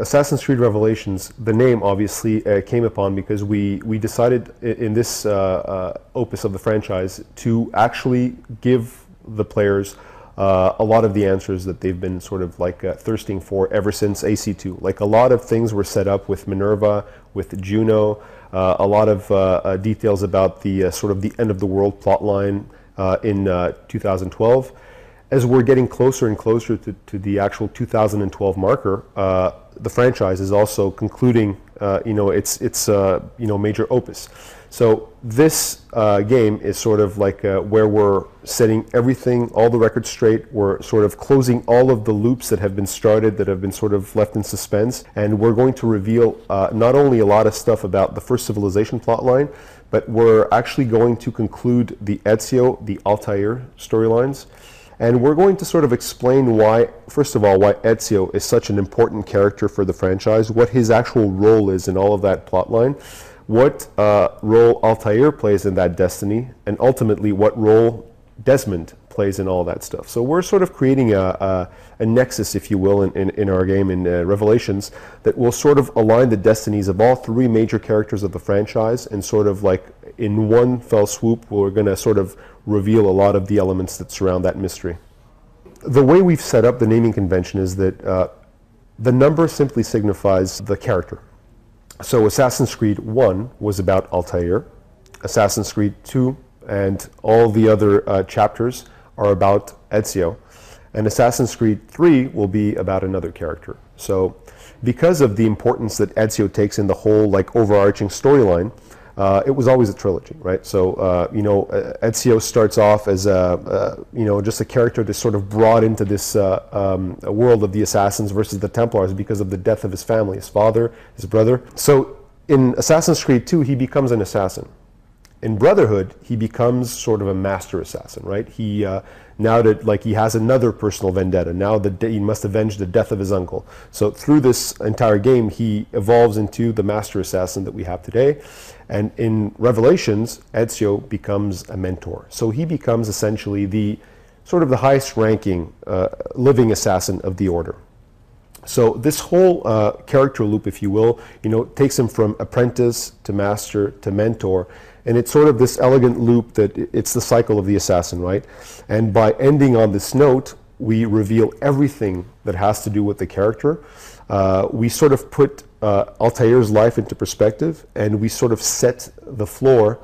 Assassin's Creed Revelations, the name obviously came upon because we decided in this opus of the franchise to actually give the players a lot of the answers that they've been sort of like thirsting for ever since AC2. Like a lot of things were set up with Minerva, with Juno, a lot of details about the sort of the end of the world plot line in 2012. As we're getting closer and closer to the actual 2012 marker, the franchise is also concluding, its major opus. So this game is sort of like where we're setting everything, all the records straight. We're sort of closing all of the loops that have been started, that have been sort of left in suspense, and we're going to reveal not only a lot of stuff about the First Civilization plotline, but we're actually going to conclude the Ezio, the Altair storylines. And we're going to sort of explain why, first of all, why Ezio is such an important character for the franchise, what his actual role is in all of that plotline, what role Altair plays in that destiny, and ultimately what role Desmond plays in all that stuff. So we're sort of creating a nexus, if you will, in our game, in Revelations, that will sort of align the destinies of all three major characters of the franchise, and sort of like in one fell swoop, we're going to sort of reveal a lot of the elements that surround that mystery. The way we've set up the naming convention is that the number simply signifies the character. So Assassin's Creed 1 was about Altair, Assassin's Creed 2 and all the other chapters are about Ezio, and Assassin's Creed 3 will be about another character. So because of the importance that Ezio takes in the whole like overarching storyline, it was always a trilogy, right? So, Ezio starts off as just a character that's sort of brought into this world of the Assassins versus the Templars because of the death of his family, his father, his brother. So in Assassin's Creed 2, he becomes an assassin. In Brotherhood, he becomes sort of a master assassin, right? He now that like he has another personal vendetta. Now he must avenge the death of his uncle. So through this entire game, he evolves into the master assassin that we have today. And in Revelations, Ezio becomes a mentor. So he becomes essentially the sort of the highest ranking living assassin of the Order. So this whole character loop, if you will, takes him from apprentice to master to mentor. And it's sort of this elegant loop that it's the cycle of the assassin, right? And by ending on this note, we reveal everything that has to do with the character. We sort of put Altair's life into perspective, and we sort of set the floor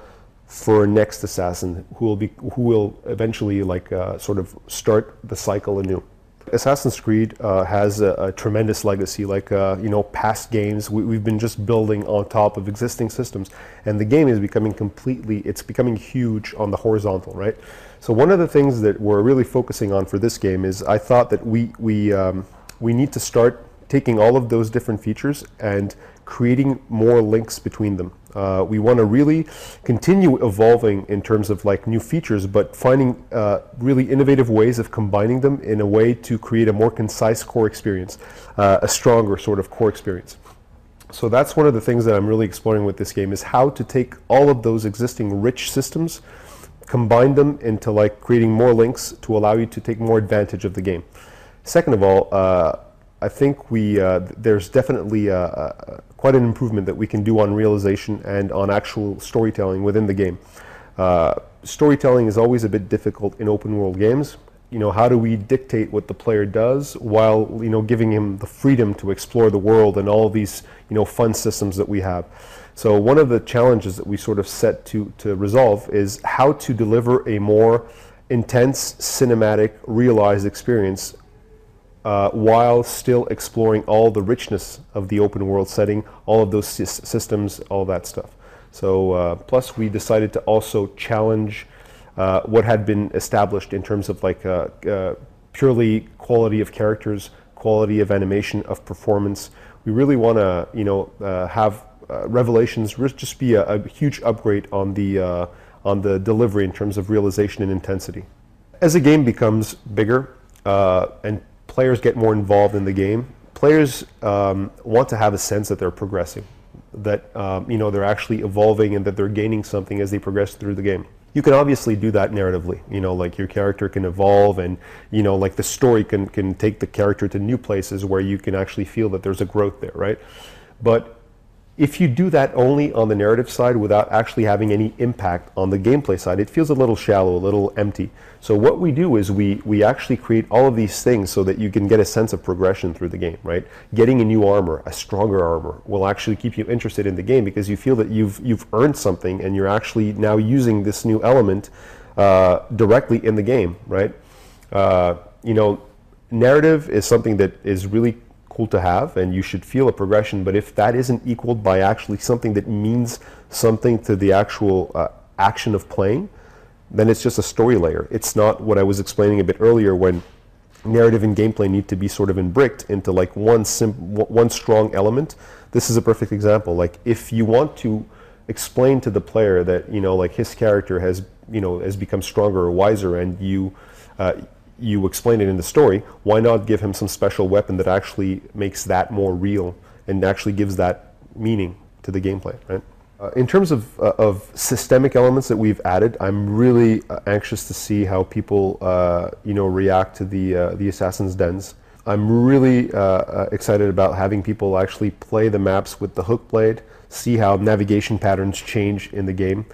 for next assassin who will eventually like sort of start the cycle anew. Assassin's Creed has a tremendous legacy, like past games. We've been just building on top of existing systems, and the game is becoming it's becoming huge on the horizontal, right? So one of the things that we're really focusing on for this game is I thought that we need to start taking all of those different features and creating more links between them. We want to really continue evolving in terms of like new features, but finding really innovative ways of combining them in a way to create a more concise core experience, a stronger sort of core experience. So that's one of the things that I'm really exploring with this game, is how to take all of those existing rich systems, combine them into like creating more links to allow you to take more advantage of the game. Second of all, I think there's definitely quite an improvement that we can do on realization and on actual storytelling within the game. Storytelling is always a bit difficult in open world games. How do we dictate what the player does while giving him the freedom to explore the world and all of these fun systems that we have? So one of the challenges that we sort of set to resolve is how to deliver a more intense, cinematic, realized experience while still exploring all the richness of the open world setting, all of those systems, all that stuff. So plus we decided to also challenge what had been established in terms of like purely quality of characters, quality of animation, of performance. We really want to have Revelations just be a huge upgrade on the delivery in terms of realization and intensity. As a game becomes bigger and players get more involved in the game, players want to have a sense that they're progressing, that they're actually evolving and that they're gaining something as they progress through the game. You can obviously do that narratively, like your character can evolve, and like the story can take the character to new places where you can actually feel that there's a growth there, right? But if you do that only on the narrative side without actually having any impact on the gameplay side, it feels a little shallow, a little empty. So what we do is we actually create all of these things so that you can get a sense of progression through the game, right? Getting a new armor, a stronger armor, will actually keep you interested in the game because you feel that you've earned something and you're actually now using this new element directly in the game, right? Narrative is something that is really cool to have, and you should feel a progression, but if that isn't equaled by actually something that means something to the actual action of playing, then it's just a story layer. It's not what I was explaining a bit earlier, when narrative and gameplay need to be sort of imbricked into like one strong element. This is a perfect example. Like if you want to explain to the player that like his character has become stronger or wiser, and you explain it in the story, why not give him some special weapon that actually makes that more real and actually gives that meaning to the gameplay, right? In terms of systemic elements that we've added, I'm really anxious to see how people react to the Assassin's Dens. I'm really excited about having people actually play the maps with the hook blade, see how navigation patterns change in the game,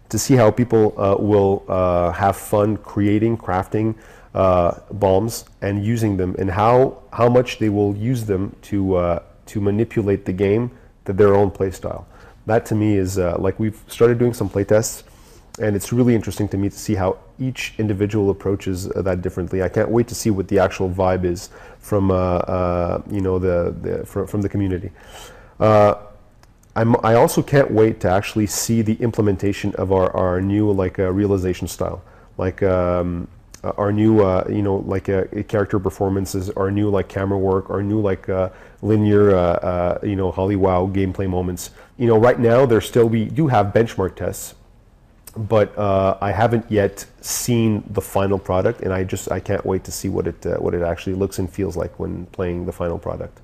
to see how people will have fun crafting bombs and using them, and how much they will use them to manipulate the game to their own play style. That to me is like, we've started doing some play tests, and it's really interesting to me to see how each individual approaches that differently. I can't wait to see what the actual vibe is from from the community. I also can't wait to actually see the implementation of our new realization style, like our new character performances, our new camera work, our new linear Hollywow gameplay moments. Right now we do have benchmark tests, but I haven't yet seen the final product, and I can't wait to see what it actually looks and feels like when playing the final product.